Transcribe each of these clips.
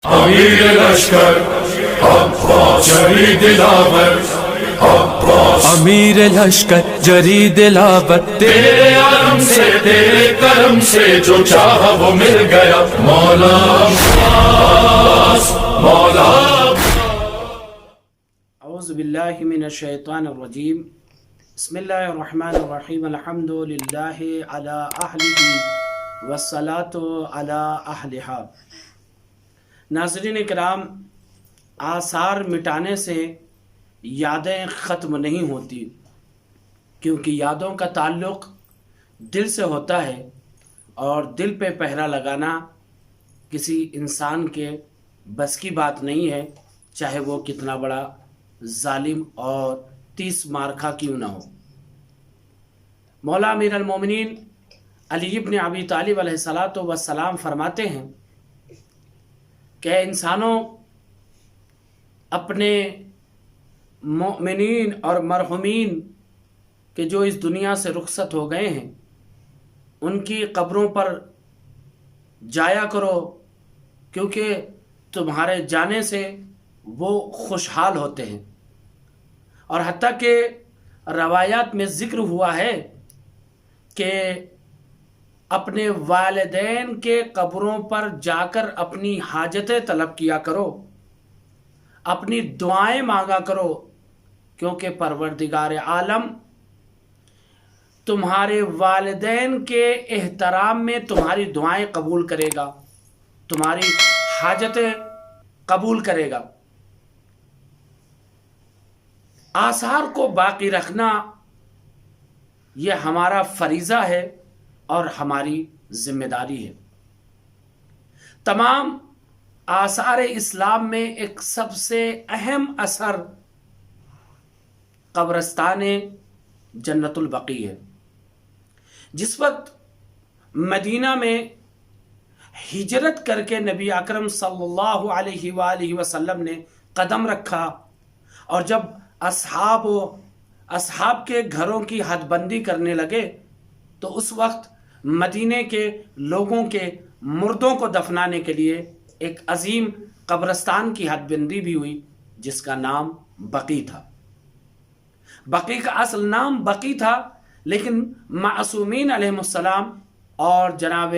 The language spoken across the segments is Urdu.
امیر لشکر عباس جری دلاور عباس، امیر لشکر جری دلاور، تیرے عالم سے تیرے کرم سے جو چاہا وہ مل گیا، مولا عباس مولا۔ اعوذ باللہ من الشیطان الرجیم، بسم اللہ الرحمن الرحیم، الحمد للہ علی اہلہ والصلاة علی اہلہا۔ ناظرین کرام، آثار مٹانے سے یادیں ختم نہیں ہوتی، کیونکہ یادوں کا تعلق دل سے ہوتا ہے، اور دل پہ پہرا لگانا کسی انسان کے بس کی بات نہیں ہے، چاہے وہ کتنا بڑا ظالم اور 30 مارکا کیوں نہ ہو۔ مولا امیر المومنین علی ابن ابی طالب علیہ السلام فرماتے ہیں کہ انسانوں، اپنے مومنین اور مرحومین کہ جو اس دنیا سے رخصت ہو گئے ہیں، ان کی قبروں پر جایا کرو، کیونکہ تمہارے جانے سے وہ خوشحال ہوتے ہیں۔ اور حتیٰ کہ روایات میں ذکر ہوا ہے کہ اپنے والدین کے قبروں پر جا کر اپنی حاجتیں طلب کیا کرو، اپنی دعائیں مانگا کرو، کیونکہ پروردگار عالم تمہارے والدین کے احترام میں تمہاری دعائیں قبول کرے گا، تمہاری حاجتیں قبول کرے گا۔ آثار کو باقی رکھنا یہ ہمارا فریضہ ہے اور ہماری ذمہ داری ہے۔ تمام آثار اسلام میں ایک سب سے اہم اثر قبرستان جنت البقیع ہے۔ جس وقت مدینہ میں ہجرت کر کے نبی اکرم صلی اللہ علیہ وآلہ وسلم نے قدم رکھا، اور جب اصحاب کے گھروں کی حد بندی کرنے لگے، تو اس وقت مدینے کے لوگوں کے مردوں کو دفنانے کے لیے ایک عظیم قبرستان کی حد بندی بھی ہوئی، جس کا نام بقیع تھا۔ بقیع کا اصل نام بقیع تھا، لیکن معصومین علیہ السلام اور جناب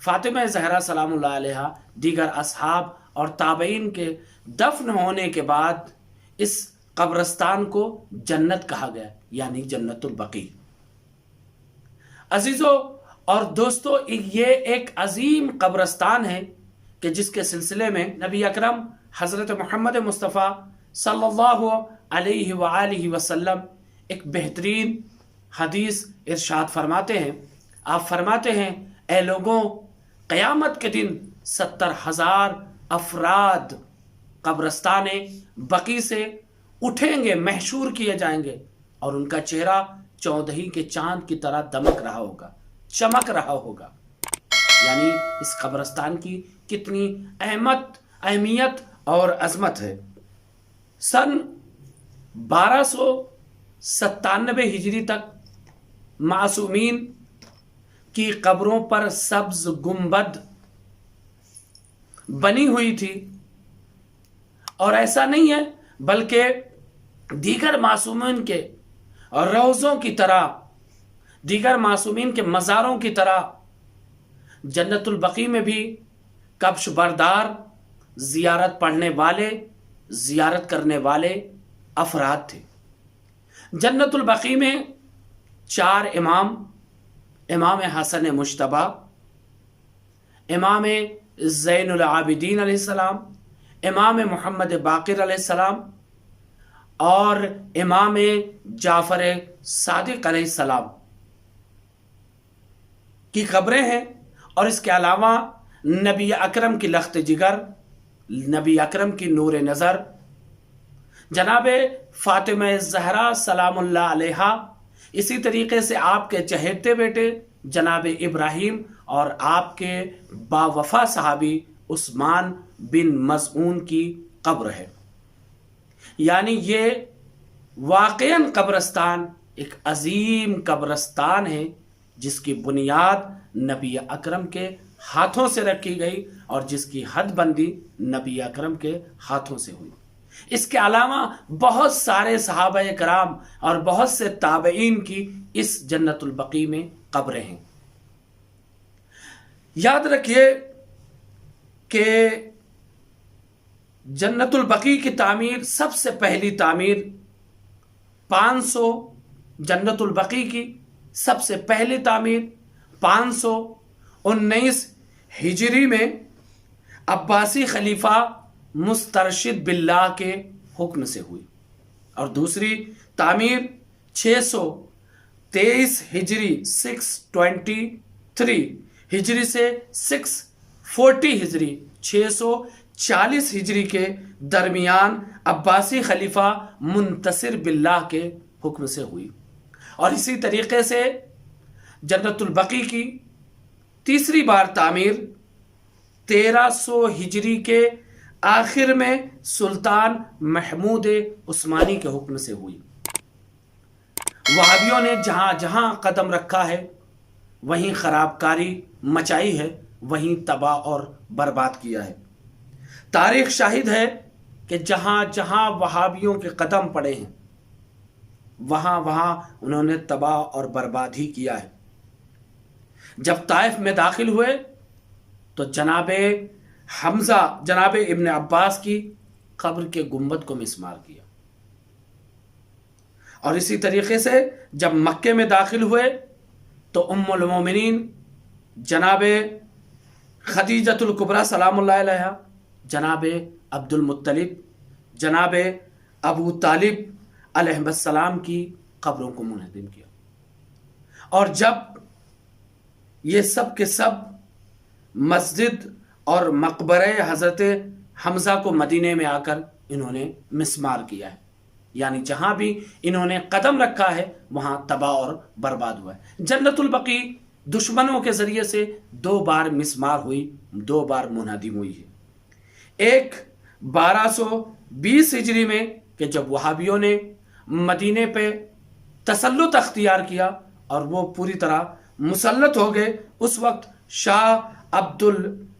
فاطمہ زہرا سلام اللہ علیہا، دیگر اصحاب اور تابعین کے دفن ہونے کے بعد اس قبرستان کو جنت کہا گیا، یعنی جنت البقیع۔ عزیزو اور دوستو، یہ ایک عظیم قبرستان ہے کہ جس کے سلسلے میں نبی اکرم حضرت محمد مصطفیٰ صلی اللہ علیہ وآلہ وسلم ایک بہترین حدیث ارشاد فرماتے ہیں۔ آپ فرماتے ہیں، اے لوگوں، قیامت کے دن 70,000 افراد قبرستان بقیع سے اٹھیں گے، محشور کیے جائیں گے، اور ان کا چہرہ چودھری کے چاند کی طرح دمک رہا ہوگا، چمک رہا ہوگا۔ یعنی اس قبرستان کی کتنی اہمیت اور عظمت ہے۔ سن 1297 ہجری تک معصومین کی قبروں پر سبز گنبد بنی ہوئی تھی، اور ایسا نہیں ہے بلکہ دیگر معصومین کے روضوں کی طرح، دیگر معصومین کے مزاروں کی طرح جنت البقیع میں بھی کبش بردار، زیارت پڑھنے والے، زیارت کرنے والے افراد تھے۔ جنت البقیع میں 4 امام حسن مجتبی، امام زین العابدین علیہ السلام، امام محمد باقر علیہ السلام اور امام جعفر صادق علیہ السلام کی قبریں ہیں، اور اس کے علاوہ نبی اکرم کی لخت جگر، نبی اکرم کی نور نظر، جناب فاطمہ زہرا سلام اللہ علیہا، اسی طریقے سے آپ کے چہیتے بیٹے جناب ابراہیم، اور آپ کے باوفا صحابی عثمان بن مظعون کی قبر ہے۔ یعنی یہ واقعاً قبرستان ایک عظیم قبرستان ہے، جس کی بنیاد نبی اکرم کے ہاتھوں سے رکھی گئی اور جس کی حد بندی نبی اکرم کے ہاتھوں سے ہوئی۔ اس کے علاوہ بہت سارے صحابہ کرام اور بہت سے تابعین کی اس جنت البقیع میں قبریں ہیں۔ یاد رکھیے کہ جنت البقیع کی تعمیر، سب سے پہلی تعمیر 500 جنت البقیع کی سب سے پہلی تعمیر 519 ہجری میں عباسی خلیفہ مسترشد باللہ کے حکم سے ہوئی، اور دوسری تعمیر 623 ہجری 623 ہجری سے 640 ہجری 640 ہجری کے درمیان عباسی خلیفہ منتصر باللہ کے حکم سے ہوئی۔ اور اسی طریقے سے جنت البقیع کی تیسری بار تعمیر 1300 ہجری کے آخر میں سلطان محمود عثمانی کے حکم سے ہوئی۔ وہابیوں نے جہاں جہاں قدم رکھا ہے وہیں خراب کاری مچائی ہے، وہیں تباہ اور برباد کیا ہے۔ تاریخ شاہد ہے کہ جہاں جہاں وہابیوں کے قدم پڑے ہیں وہاں وہاں انہوں نے تباہ اور برباد ہی کیا ہے۔ جب طائف میں داخل ہوئے تو جناب حمزہ، جناب ابن عباس کی قبر کے گنبد کو مسمار کیا، اور اسی طریقے سے جب مکے میں داخل ہوئے تو ام المومنین جناب خدیجۃ الکبریٰ سلام اللہ علیہا، جناب عبد المطلب، جناب ابو طالب علیہ السلام کی قبروں کو منہدم کیا۔ اور جب یہ سب کے سب مسجد اور مقبرہ حضرت حمزہ کو مدینے میں آ کر انہوں نے مسمار کیا ہے، یعنی جہاں بھی انہوں نے قدم رکھا ہے وہاں تباہ اور برباد ہوا ہے۔ جنت البقیع دشمنوں کے ذریعے سے 2 بار مسمار ہوئی، 2 بار منہدم ہوئی ہے۔ ایک 1220 ہجری میں کہ جب وہابیوں نے مدینے پہ تسلط اختیار کیا اور وہ پوری طرح مسلط ہو گئے، اس وقت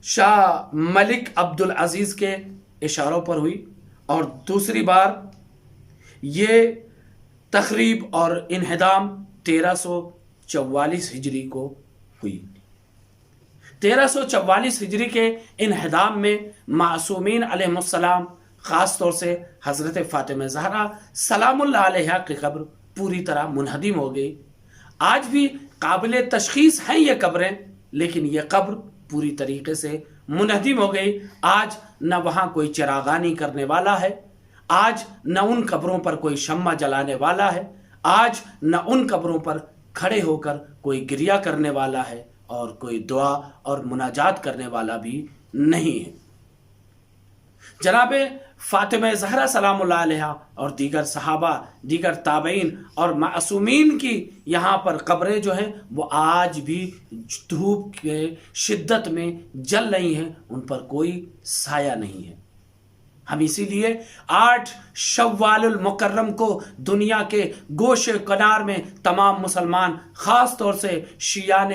شاہ ملک عبد العزیز کے اشاروں پر ہوئی، اور دوسری بار یہ تخریب اور انہدام 1344 ہجری کو ہوئی۔ 1344 ہجری کے انہدام میں معصومین علیہ السلام، خاص طور سے حضرت فاطمہ زہرا سلام اللہ علیہا کی قبر پوری طرح منہدم ہو گئی۔ آج بھی قابل تشخیص ہیں یہ قبریں، لیکن یہ قبر پوری طریقے سے منہدم ہو گئی۔ آج نہ وہاں کوئی چراغانی کرنے والا ہے، آج نہ ان قبروں پر کوئی شمع جلانے والا ہے، آج نہ ان قبروں پر کھڑے ہو کر کوئی گریہ کرنے والا ہے، اور کوئی دعا اور مناجات کرنے والا بھی نہیں ہے۔ جناب فاطمہ زہرا سلام اللہ علیہا اور دیگر صحابہ، دیگر تابعین اور معصومین کی یہاں پر قبریں جو ہیں وہ آج بھی دھوپ کے شدت میں جل رہی ہیں، ان پر کوئی سایہ نہیں ہے۔ ہم اسی لیے 8 شوال المکرم کو دنیا کے گوشے کنار میں تمام مسلمان، خاص طور سے شیعان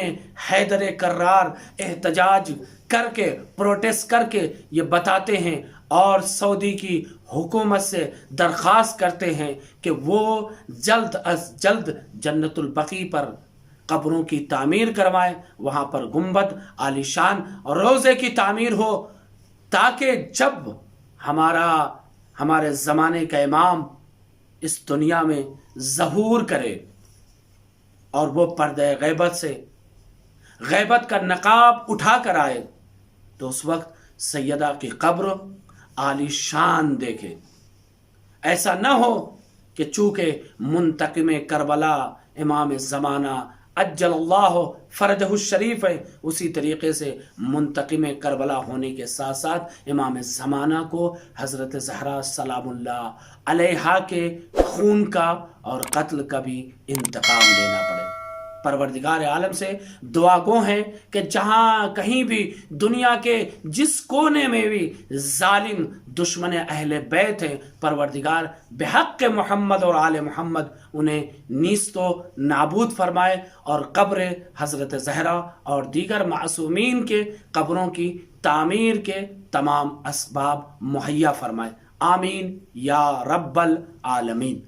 حیدر کرار، احتجاج کر کے، پروٹیسٹ کر کے یہ بتاتے ہیں اور سعودی کی حکومت سے درخواست کرتے ہیں کہ وہ جلد از جلد جنت البقیع پر قبروں کی تعمیر کروائیں، وہاں پر گنبد، عالیشان اور روضے کی تعمیر ہو، تاکہ جب ہمارے زمانے کا امام اس دنیا میں ظہور کرے اور وہ پردہ غیبت سے غیبت کا نقاب اٹھا کر آئے تو اس وقت سیدہ کی قبر عالی شان دیکھے۔ ایسا نہ ہو کہ چونکہ منتقم کربلا امام زمانہ عجل اللہ فرجہ الشریف ہے، اسی طریقے سے منتقم کربلا ہونے کے ساتھ ساتھ امام زمانہ کو حضرت زہرا سلام اللہ علیہا کے خون کا اور قتل کا بھی انتقام لینا پڑے۔ پروردگار عالم سے دعا گو ہیں کہ جہاں کہیں بھی دنیا کے جس کونے میں بھی ظالم دشمن اہل بیت ہیں، پروردگار بحق محمد اور آل محمد انہیں نیست و نابود فرمائے، اور قبر حضرت زہرا اور دیگر معصومین کے قبروں کی تعمیر کے تمام اسباب مہیا فرمائے، آمین یا رب العالمین۔